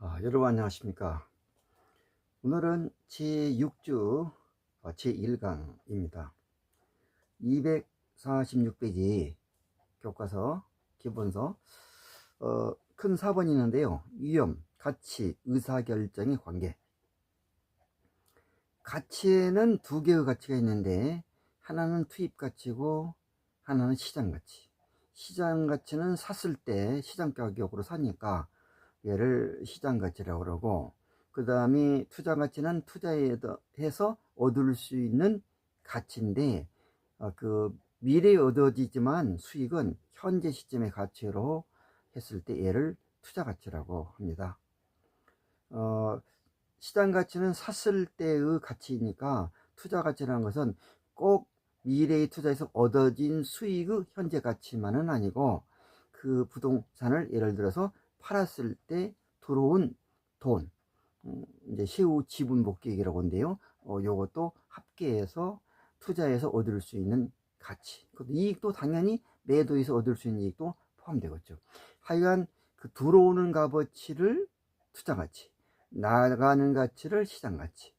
여러분 안녕하십니까. 오늘은 제6주 제1강입니다. 246페이지 교과서 기본서 큰 4번이 있는데요. 위험, 가치, 의사결정의 관계. 가치에는 두 개의 가치가 있는데 하나는 투입가치고 하나는 시장가치. 시장가치는 샀을 때 시장가격으로 사니까 얘를 시장가치라고 그러고, 그 다음에 투자가치는 투자해서 얻을 수 있는 가치인데 그 미래에 얻어지지만 수익은 현재 시점의 가치로 했을 때 얘를 투자가치라고 합니다. 시장가치는 샀을 때의 가치이니까 투자가치라는 것은 꼭 미래의 투자에서 얻어진 수익의 현재 가치만은 아니고, 그 부동산을 예를 들어서 팔았을 때 들어온 돈, 이제 세후 지분 복귀액이라고 하는데요. 요것도 합계해서 투자해서 얻을 수 있는 가치. 이익도 당연히 매도해서 얻을 수 있는 이익도 포함되겠죠. 하여간 그 들어오는 값어치를 투자가치, 나가는 가치를 시장가치.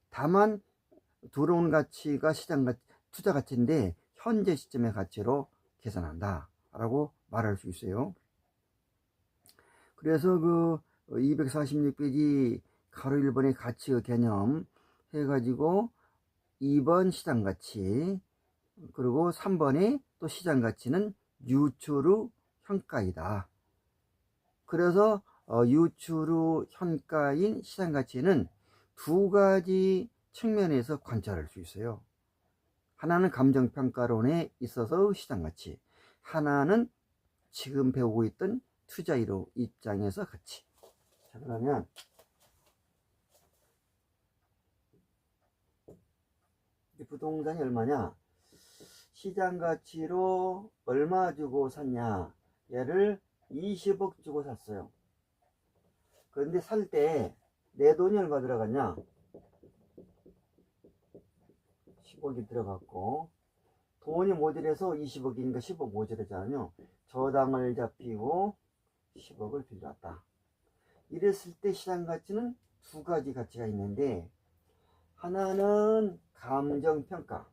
다만 들어오는 가치가 시장가치, 투자가치인데 현재 시점의 가치로 계산한다 라고 말할 수 있어요. 그래서 그 246페이지 가로 1번의 가치의 개념 해가지고 2번 시장가치, 그리고 3번의 또 시장가치는 유추루 현가이다. 그래서 유추루 현가인 시장가치는 두 가지 측면에서 관찰할 수 있어요. 하나는 감정평가론에 있어서 시장가치, 하나는 지금 배우고 있던 투자이로 입장에서 가치. 자, 그러면 부동산이 얼마냐? 시장가치로 얼마 주고 샀냐? 얘를 20억 주고 샀어요. 그런데 살 때 내 돈이 얼마 들어갔냐? 10억이 들어갔고, 돈이 모자라서 20억이니까 10억 모자라잖아요. 저당을 잡히고 10억을 빌려왔다. 이랬을 때 시장가치는 두 가지 가치가 있는데, 하나는 감정평가.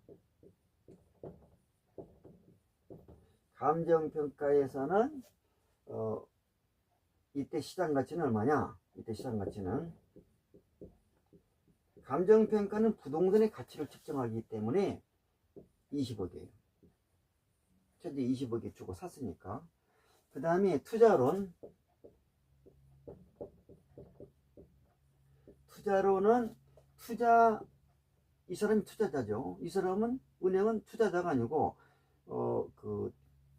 감정평가에서는 이때 시장가치는 얼마냐? 이때 시장가치는, 감정평가는 부동산의 가치를 측정하기 때문에 20억이에요. 현재 20억에 주고 샀으니까. 그 다음에 투자론. 투자론은 이 사람이 투자자죠. 이 사람은, 은행은 투자자가 아니고 그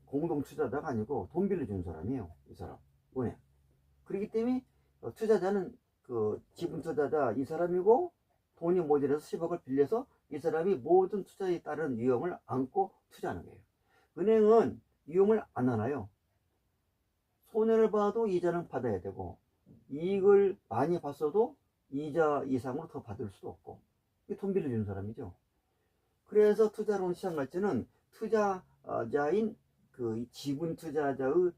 공동 투자자가 아니고 돈 빌려주는 사람이에요. 이 사람 은행. 그렇기 때문에 투자자는 그 지분 투자자 이 사람이고, 돈이 모자라서 10억을 빌려서 이 사람이 모든 투자에 따른 위험을 안고 투자하는 거예요. 은행은 위험을 안 안아요. 손해를 봐도 이자는 받아야 되고, 이익을 많이 봤어도 이자 이상으로 더 받을 수도 없고, 돈 빌려주는 사람이죠. 그래서 투자론 시장가치는 투자자인 그 지분 투자자의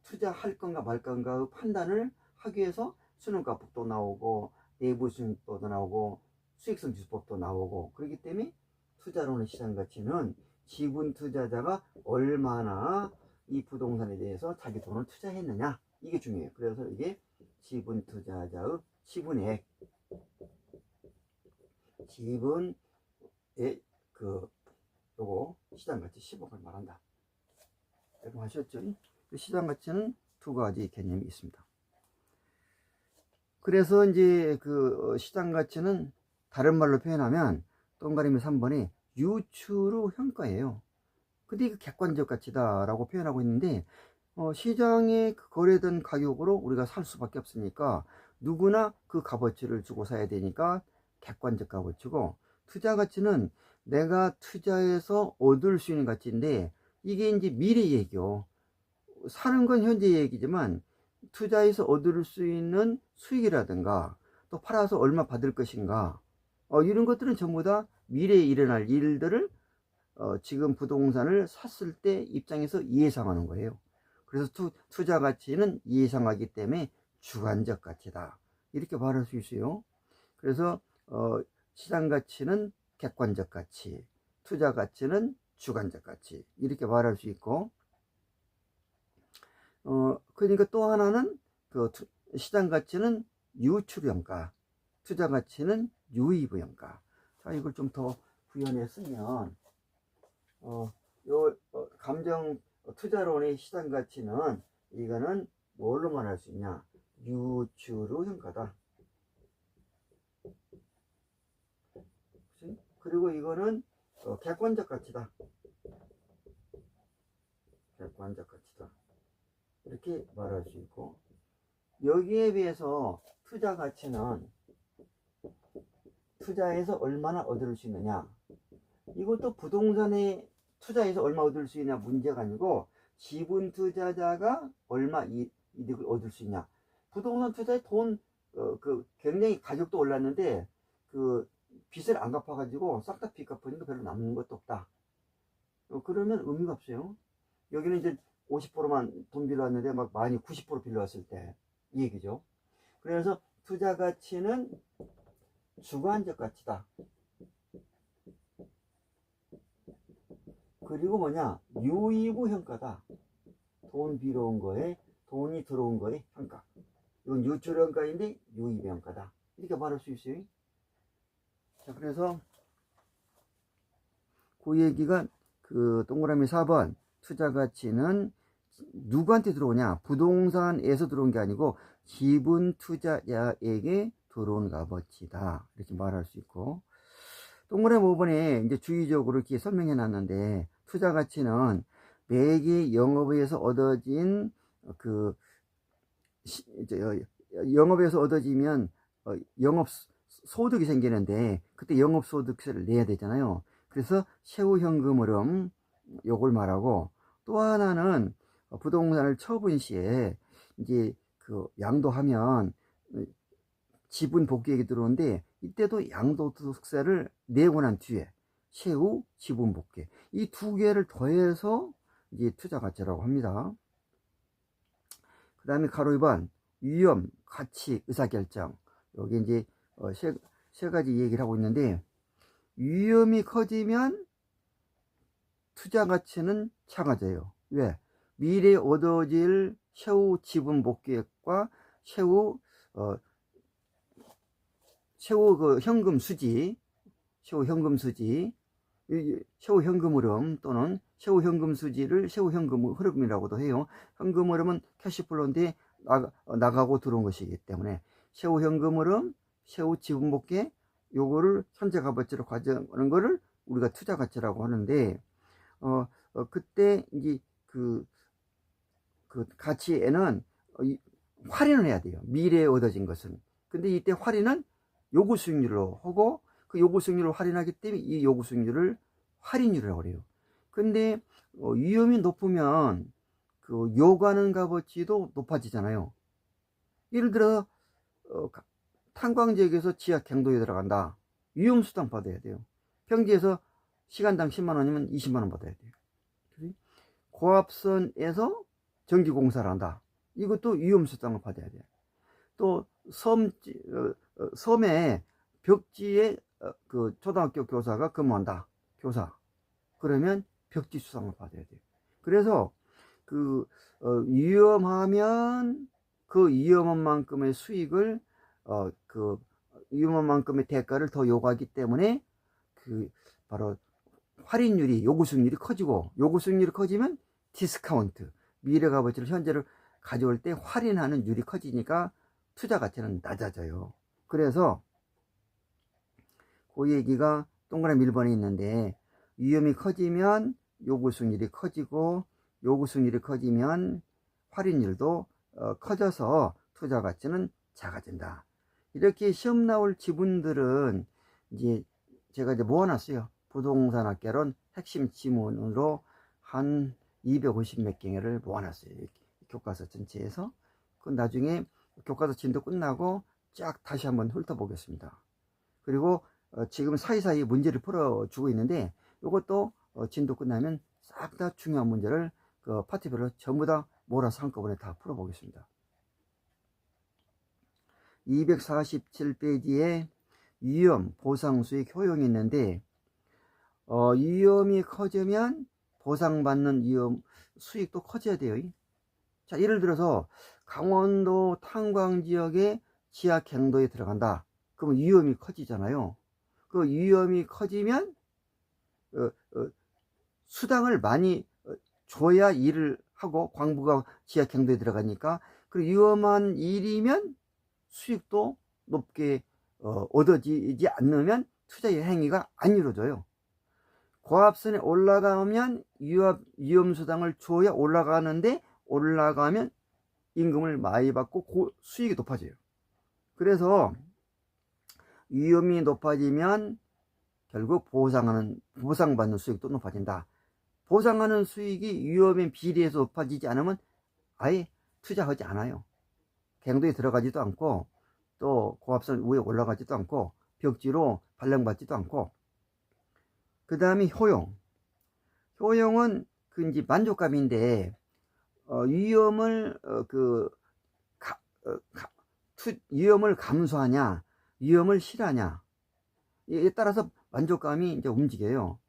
투자할 건가 말 건가의 판단을 하기 위해서 수능가법도 나오고 내부 수능법도 나오고 수익성 지수법도 나오고, 그렇기 때문에 투자론의 시장가치는 지분 투자자가 얼마나 이 부동산에 대해서 자기 돈을 투자했느냐, 이게 중요해요. 그래서 이게 지분 투자자의 지분액, 지분의 요거 시장가치 10억을 말한다. 여러분 아셨죠? 시장가치는 두 가지 개념이 있습니다. 그래서 이제 그 시장가치는 다른 말로 표현하면 동그라미 3번에 유추로 현가예요. 근데 이거 객관적 가치다 라고 표현하고 있는데, 시장에 거래된 가격으로 우리가 살 수밖에 없으니까 누구나 그 값어치를 주고 사야 되니까 객관적 값어치고, 투자 가치는 내가 투자해서 얻을 수 있는 가치인데 이게 이제 미래 얘기요. 사는 건 현재 얘기지만 투자해서 얻을 수 있는 수익이라든가 또 팔아서 얼마 받을 것인가, 이런 것들은 전부 다 미래에 일어날 일들을 지금 부동산을 샀을 때 입장에서 예상하는 거예요. 그래서 투자 가치는 예상하기 때문에 주관적 가치다. 이렇게 말할 수 있어요. 그래서 시장 가치는 객관적 가치, 투자 가치는 주관적 가치, 이렇게 말할 수 있고, 그러니까 또 하나는 그 시장 가치는 유출평가, 투자 가치는 유의부평가. 자, 이걸 좀 더 구현해 쓰면, 감정 투자론의 시장 가치는 이거는 뭘로 말할 수 있냐? 유추로 평가다. 그리고 이거는 객관적 가치다. 객관적 가치다. 이렇게 말할 수 있고, 여기에 비해서 투자 가치는 투자해서 얼마나 얻을 수 있느냐. 이것도 부동산에 투자해서 얼마 얻을 수 있냐 문제가 아니고, 지분 투자자가 얼마 이득을 얻을 수 있냐. 부동산 투자에 돈 굉장히 가격도 올랐는데 그 빚을 안 갚아가지고 싹 다 빚 갚으니까 별로 남는 것도 없다. 그러면 의미가 없어요. 여기는 이제 50%만 돈 빌려왔는데 막 많이 90% 빌려왔을 때 이 얘기죠. 그래서 투자 가치는 주관적 가치다. 그리고 뭐냐, 유의부 평가다. 돈 빌려온 거에, 돈이 들어온 거에 평가. 이건 유출 평가인데 유의부 평가다. 이렇게 말할 수 있어요. 자, 그래서 그 얘기가 그 동그라미 4번 투자 가치는 누구한테 들어오냐? 부동산에서 들어온 게 아니고 지분 투자자에게 들어온 값어치다. 이렇게 말할 수 있고, 동그라미 5번에 이제 주의적으로 이렇게 설명해 놨는데, 투자 가치는 매개 영업에서 얻어진 영업에서 얻어지면 영업 소득이 생기는데, 그때 영업 소득세를 내야 되잖아요. 그래서 세후 현금 흐름 요걸 말하고, 또 하나는 부동산을 처분 시에 이제 그 양도하면 지분 복귀액이 들어오는데, 이때도 양도소득세를 내고 난 뒤에 세후 지분 복귀, 이 두 개를 더해서 이제 투자 가치라고 합니다. 그 다음에 가로 2번 위험, 가치, 의사결정. 여기 이제 세 가지 얘기를 하고 있는데, 위험이 커지면 투자 가치는 작아져요. 왜? 미래에 얻어질 세후 지분 복귀액과 세후 그 현금 수지, 세후 현금 수지, 세후 현금 흐름 또는 세후 현금 수지를 세후 현금 흐름이라고도 해요. 현금 흐름은 캐시플로인데 나가고 들어온 것이기 때문에 세후 현금 흐름, 세후 지분 복귀, 요거를 현재 값어치로 가져오는 거를 우리가 투자 가치라고 하는데, 그때 이제 그 가치에는 할인을 해야 돼요. 미래에 얻어진 것은. 근데 이때 할인은 요구 수익률로 하고, 그 요구 수익률을 할인하기 때문에 이 요구 수익률을 할인율이라고 그래요. 근데 위험이 높으면 그 요구하는 값어치도 높아지잖아요. 예를 들어 탄광지역에서 지하 경도에 들어간다. 위험수당 받아야 돼요. 평지에서 시간당 10만원이면 20만원 받아야 돼요. 고압선에서 전기공사를 한다. 이것도 위험수당을 받아야 돼요. 또 섬에 벽지에 그 초등학교 교사가 근무한다. 교사. 그러면 벽지 수당을 받아야 돼요. 그래서 위험하면 그 위험한 만큼의 수익을 그 위험한 만큼의 대가를 더 요구하기 때문에 바로 할인율이, 요구 수익률이 커지고, 요구 수익률이 커지면 디스카운트, 미래 값어치를 현재를 가져올 때 할인하는 율이 커지니까 투자 가치는 낮아져요. 그래서 그 얘기가 동그라미 1번에 있는데, 위험이 커지면 요구 수익률이 커지고, 요구 수익률이 커지면 할인율도 커져서 투자 가치는 작아진다. 이렇게 시험 나올 지분들은 이제 제가 이제 모아놨어요. 부동산 학개론 핵심 지문으로 한 250 몇 개를 모아놨어요. 교과서 전체에서. 그 나중에 교과서 진도 끝나고 쫙 다시 한번 훑어보겠습니다. 그리고 지금 사이사이 문제를 풀어주고 있는데, 이것도 진도 끝나면 싹 다 중요한 문제를 그 파트별로 전부 다 몰아서 한꺼번에 다 풀어보겠습니다. 247페이지에 위험, 보상, 수익, 효용이 있는데 위험이 커지면 보상받는 위험, 수익도 커져야 돼요. 자, 예를 들어서 강원도 탄광지역에 지하 갱도에 들어간다. 그러면 위험이 커지잖아요. 그 위험이 커지면 수당을 많이 줘야 일을 하고, 광부가 지하 갱도에 들어가니까 그 위험한 일이면 수익도 높게 얻어지지 않으면 투자의 행위가 안 이루어져요. 고압선에 올라가면 위험수당을 줘야 올라가는데, 올라가면 임금을 많이 받고 수익이 높아져요. 그래서 위험이 높아지면 결국 보상받는 수익도 높아진다. 보상하는 수익이 위험에 비례해서 높아지지 않으면 아예 투자하지 않아요. 갱도에 들어가지도 않고, 또 고압선 위에 올라가지도 않고, 벽지로 발령받지도 않고. 그 다음에 효용은 그 이제 만족감인데, 위험을 위험을 감수하냐, 위험을 싫어하냐, 이에 따라서 만족감이 이제 움직여요.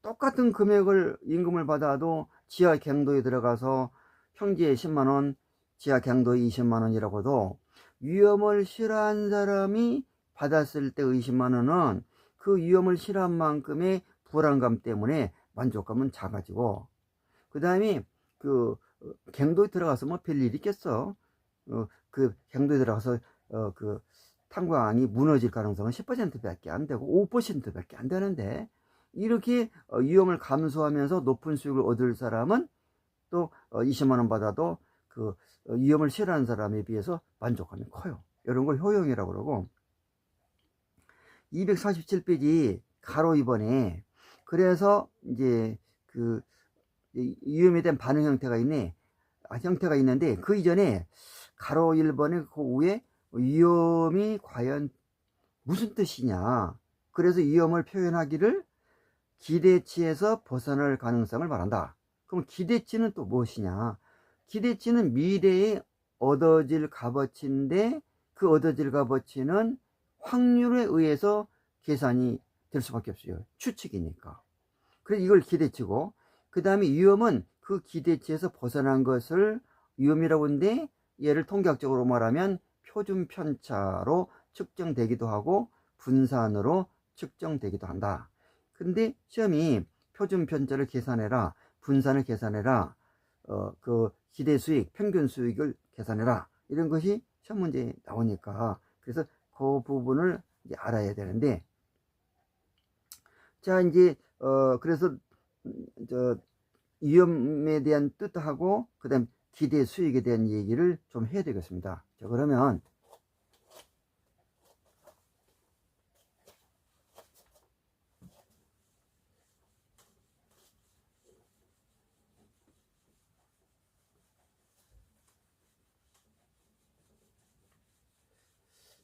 똑같은 금액을 임금을 받아도 지하 갱도에 들어가서 평지에 10만원, 지하 갱도에 20만원이라고도 위험을 싫어한 사람이 받았을 때 20만원은 그 위험을 싫어한 만큼의 불안감 때문에 만족감은 작아지고, 그 다음에 그 갱도에 들어가서 뭐 별일 있겠어. 그 갱도에 들어가서 그 탄광이 무너질 가능성은 10% 밖에 안 되고 5% 밖에 안 되는데, 이렇게 위험을 감수하면서 높은 수익을 얻을 사람은 또 20만원 받아도 그 위험을 싫어하는 사람에 비해서 만족감이 커요. 이런 걸 효용이라고 그러고, 247페이지 가로 2번에 그래서 이제 그 위험에 대한 반응 형태가 있는데, 그 이전에 가로 1번에 그 위에 위험이 과연 무슨 뜻이냐, 그래서 위험을 표현하기를 기대치에서 벗어날 가능성을 말한다. 그럼 기대치는 또 무엇이냐? 기대치는 미래에 얻어질 값어치인데, 그 얻어질 값어치는 확률에 의해서 계산이 될 수밖에 없어요. 추측이니까. 그래서 이걸 기대치고, 그 다음에 위험은 그 기대치에서 벗어난 것을 위험이라고 하는데, 얘를 통계학적으로 말하면 표준 편차로 측정되기도 하고 분산으로 측정되기도 한다. 근데 시험이 표준 편차를 계산해라, 분산을 계산해라, 그 기대 수익, 평균 수익을 계산해라, 이런 것이 시험 문제에 나오니까, 그래서 그 부분을 이제 알아야 되는데, 자, 이제 그래서 위험에 대한 뜻하고 그 다음 기대 수익에 대한 얘기를 좀 해야 되겠습니다. 자, 그러면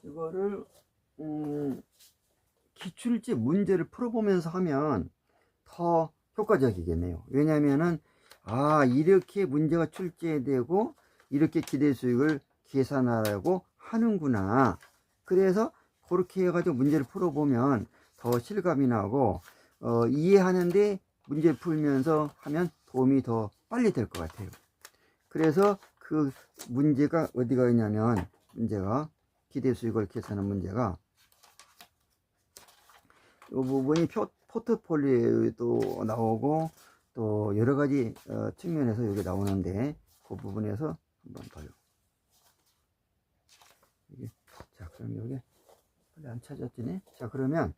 이거를 기출지 문제를 풀어보면서 하면 더 효과적이겠네요. 왜냐면은 이렇게 문제가 출제되고 이렇게 기대 수익을 계산하라고 하는구나. 그래서 그렇게 해가지고 문제를 풀어보면 더 실감이 나고, 이해하는데 문제를 풀면서 하면 도움이 더 빨리 될 것 같아요. 그래서 그 문제가 어디가 있냐면, 문제가 기대 수익을 계산하는 문제가 이 부분이 포트폴리오에도 나오고 또 여러 가지 측면에서 여기 나오는데, 그 부분에서 한번 봐요. 자, 그럼 여기 빨리 안 찾았지네. 자, 그러면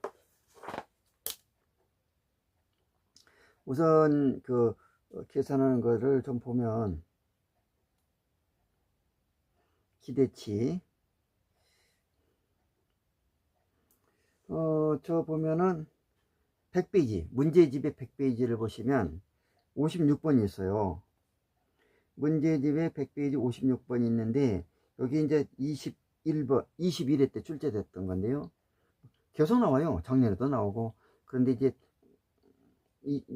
우선 그 계산하는 거를 좀 보면, 기대치 저 보면은 100페이지 문제집의 100페이지를 보시면 56번이 있어요. 문제집에 100페이지 56번이 있는데, 여기 이제 21번 21회 때 출제됐던 건데요. 계속 나와요. 작년에도 나오고. 그런데 이제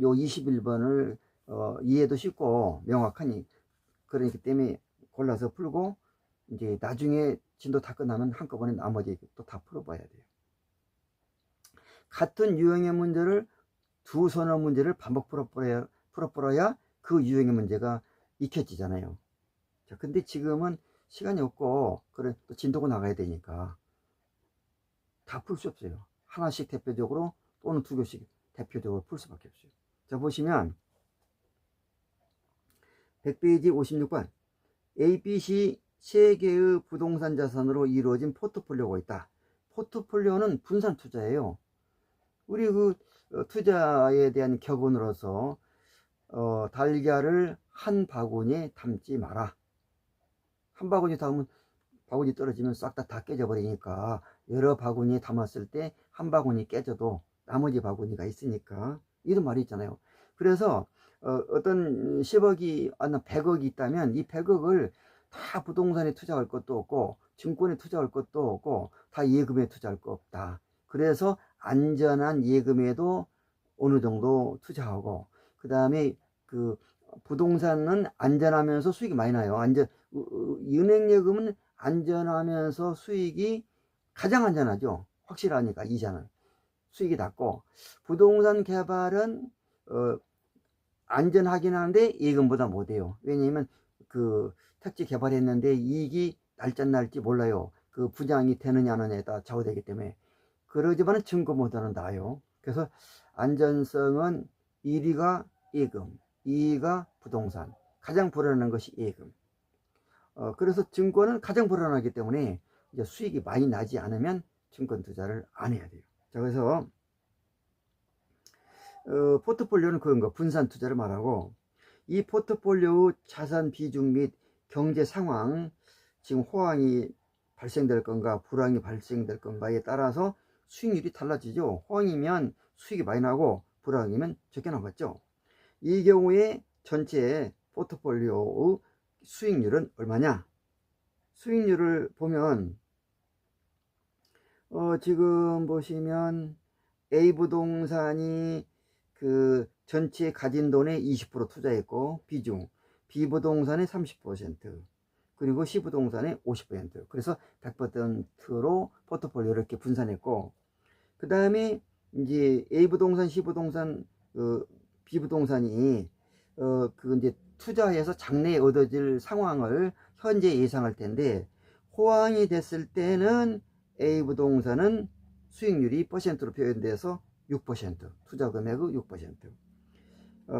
요 21번을 이해도 쉽고 명확하니, 그렇기 때문에 골라서 풀고, 이제 나중에 진도 다 끝나면 한꺼번에 나머지 또 다 풀어봐야 돼요. 같은 유형의 문제를 두서너 문제를 반복 풀어버려야 그 유형의 문제가 익혀지잖아요. 자, 근데 지금은 시간이 없고, 그래, 또 진도가 나가야 되니까 다 풀 수 없어요. 하나씩 대표적으로 또는 두 개씩 대표적으로 풀 수밖에 없어요. 자, 보시면 100페이지 56번 ABC 세 개의 부동산 자산으로 이루어진 포트폴리오가 있다. 포트폴리오는 분산 투자예요. 우리 그 투자에 대한 격언으로서 달걀을 한 바구니에 담지 마라. 한 바구니 담으면 바구니 떨어지면 싹 다 깨져버리니까 여러 바구니에 담았을 때 한 바구니 깨져도 나머지 바구니가 있으니까, 이런 말이 있잖아요. 그래서 어떤 10억이 아니 100억이 있다면 이 100억을 다 부동산에 투자할 것도 없고 증권에 투자할 것도 없고 다 예금에 투자할 거 없다. 그래서 안전한 예금에도 어느 정도 투자하고, 그 다음에 그 부동산은 안전하면서 수익이 많이 나요. 은행 예금은 안전하면서 수익이 가장 안전하죠. 확실하니까 이자는 수익이 낮고, 부동산 개발은 안전하긴 하는데 예금보다 못해요. 왜냐면 그 택지 개발했는데 이익이 날지 몰라요. 그 분양이 되느냐 안 하느냐에 따라 좌우되기 때문에. 그러지만 증권보다는 나아요. 그래서 안전성은 1위가 예금, 2위가 부동산, 가장 불안한 것이 예금. 그래서 증권은 가장 불안하기 때문에 이제 수익이 많이 나지 않으면 증권 투자를 안 해야 돼요. 자, 그래서 포트폴리오는 그런 거, 분산 투자를 말하고, 이 포트폴리오 자산 비중 및 경제 상황, 지금 호황이 발생될 건가 불황이 발생될 건가에 따라서 수익률이 달라지죠. 호황이면 수익이 많이 나고 불황이면 적게 나겠죠. 이 경우에 전체 포트폴리오의 수익률은 얼마냐? 수익률을 보면 지금 보시면 A 부동산이 그 전체 가진 돈의 20% 투자했고 비중, B 부동산의 30%, 그리고 C 부동산의 50%. 그래서 100%로 포트폴리오를 이렇게 분산했고, 그 다음에 이제 A 부동산, C 부동산, B 부동산이 그 이제 투자해서 장래에 얻어질 상황을 현재 예상할 텐데, 호황이 됐을 때는 A 부동산은 수익률이 퍼센트로 표현돼서 6%, 투자 금액의 6%.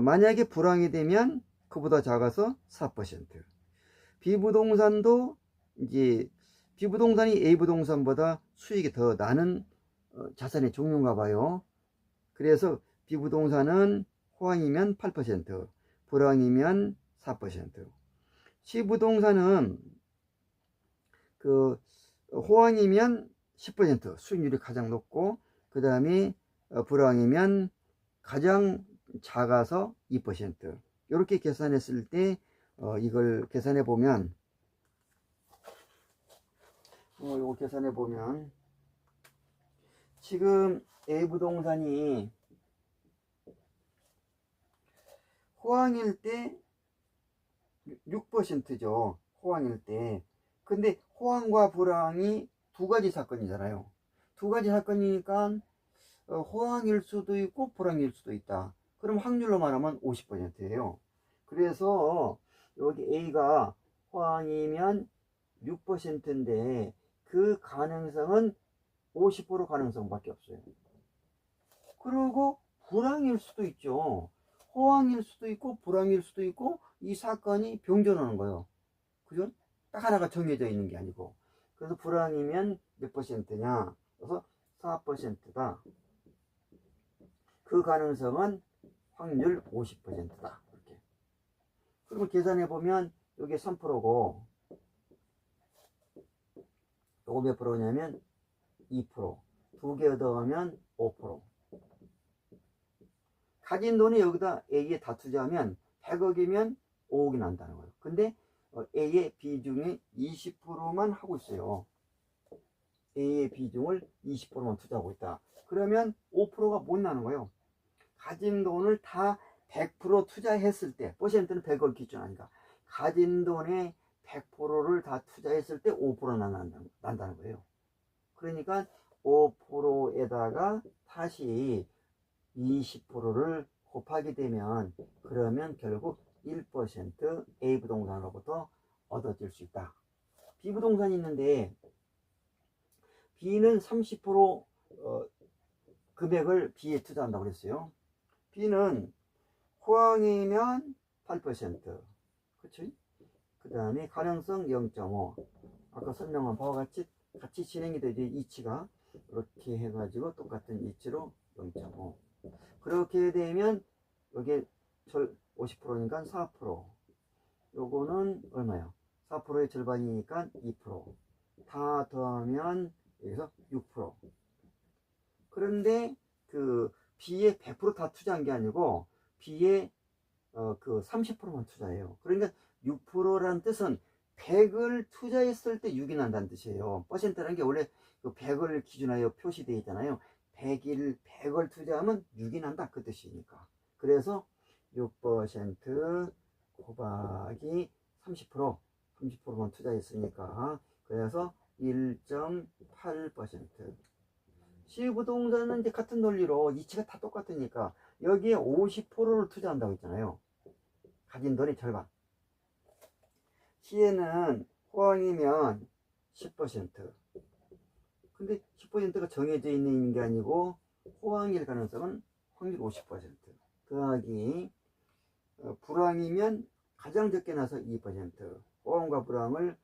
만약에 불황이 되면 그보다 작아서 4%. B부동산도 이제 B부동산이 A부동산보다 수익이 더 나는 자산의 종류인가 봐요. 그래서 B부동산은 호황이면 8%, 불황이면 4%. C부동산은 그 호황이면 10%, 수익률이 가장 높고, 그 다음에 불황이면 가장 작아서 2%. 이렇게 계산했을 때 이걸 계산해 보면 이거 계산해 보면 지금 A 부동산이 호황일 때 6%죠. 호황일 때. 근데 호황과 불황이 두 가지 사건이잖아요. 두 가지 사건이니까 호황일 수도 있고 불황일 수도 있다. 그럼 확률로 말하면 50%예요. 그래서 여기 A가 호황이면 6%인데 그 가능성은 50% 가능성밖에 없어요. 그리고 불황일 수도 있죠. 호황일 수도 있고 불황일 수도 있고, 이 사건이 병존하는 거예요. 그죠? 딱 하나가 정해져 있는 게 아니고. 그래서 불황이면 몇 %냐? 그래서 4%다. 그 가능성은 확률 50%다. 이렇게. 그리고 계산해 보면 이게 3%고, 요거 몇 프로냐면 2%. 두 개 더하면 5%. 가진 돈이 여기다 A에 다 투자하면 100억이면 5억이 난다는 거예요. 근데 A의 비중이 20%만 하고 있어요. A의 비중을 20%만 투자하고 있다. 그러면 5%가 못 나는 거예요. 가진 돈을 다 100% 투자했을 때, 퍼센트는 100을 기준하니까, 가진 돈의 100%를 다 투자했을 때 5% 난다는 거예요. 그러니까 5%에다가 다시 20%를 곱하게 되면 그러면 결국 1% A 부동산으로부터 얻어질 수 있다. B 부동산이 있는데 B는 30% 금액을 B에 투자한다고 그랬어요. B는 호황이면 8%, 그치? 그 다음에 가능성 0.5. 아까 설명한 바와 같이 진행이 되죠. 이치가 이렇게 해가지고 똑같은 이치로 0.5. 그렇게 되면 여기 50%니까 4%. 요거는 얼마야? 4%의 절반이니까 2%. 다 더하면 여기서 6%. 그런데 그 B에 100% 다 투자한 게 아니고 B에 그 30%만 투자해요. 그러니까 6%라는 뜻은 100을 투자했을 때 6이 난다는 뜻이에요. 퍼센트라는 게 원래 그 100을 기준하여 표시되어 있잖아요. 100을 투자하면 6이 난다 그 뜻이니까. 그래서 6% 곱하기 30%만 투자했으니까 그래서 1.8%. 시부동산은 이제 같은 논리로 이치가 다 똑같으니까 여기에 50%를 투자한다고 했잖아요. 가진 돈의 절반. C에는 호황이면 10%. 근데 10%가 정해져 있는 게 아니고 호황일 가능성은 확률 50%. 더하기 불황이면 가장 적게 나서 2%. 호황과 불황을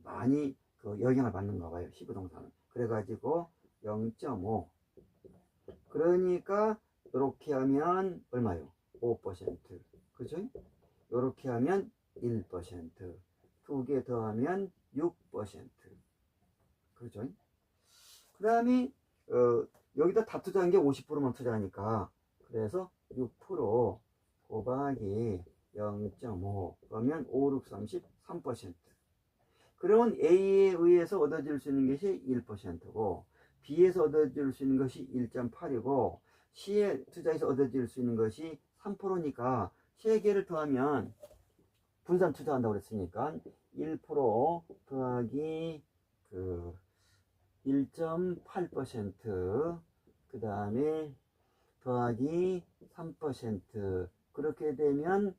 많이 영향을 받는가 봐요. 시부동산은. 그래가지고 0.5. 그러니까 이렇게 하면 얼마요? 5%. 그죠? 이렇게 하면 1%. 두 개 더하면 6%. 그죠? 그 다음에 여기다 다 투자한 게 50%만 투자하니까 그래서 6% 곱하기 0.5 그러면 5, 6, 30, 3%. 그러면 A에 의해서 얻어질 수 있는 것이 1%고 B에서 얻어질 수 있는 것이 1.8이고 C에 투자해서 얻어질 수 있는 것이 3%니까 세 개를 더하면 분산 투자한다고 그랬으니까 1% 더하기 그 1.8% 그 다음에 더하기 3% 그렇게 되면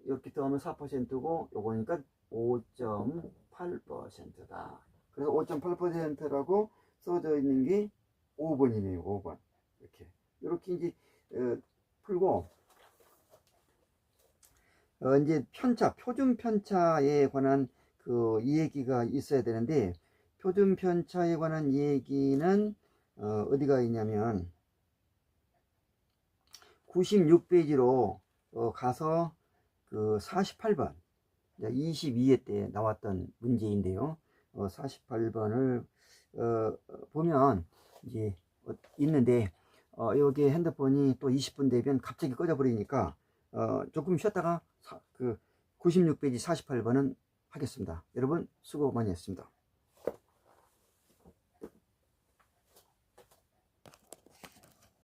이렇게 더하면 4%고 요거니까 5.8%다. 그래서 5.8%라고 써져 있는 게 5번이네요. 5번. 이렇게 이제 풀고 이제 표준 편차에 관한 그 이야기가 있어야 되는데 표준 편차에 관한 얘기는 어디가 있냐면 96페이지로 가서 그 48번 22회 때 나왔던 문제인데요. 48번을 보면 이제 있는데 여기 핸드폰이 또 20분 되면 갑자기 꺼져 버리니까 조금 쉬었다가 그 96페이지 48번은 하겠습니다. 여러분 수고 많이 했습니다.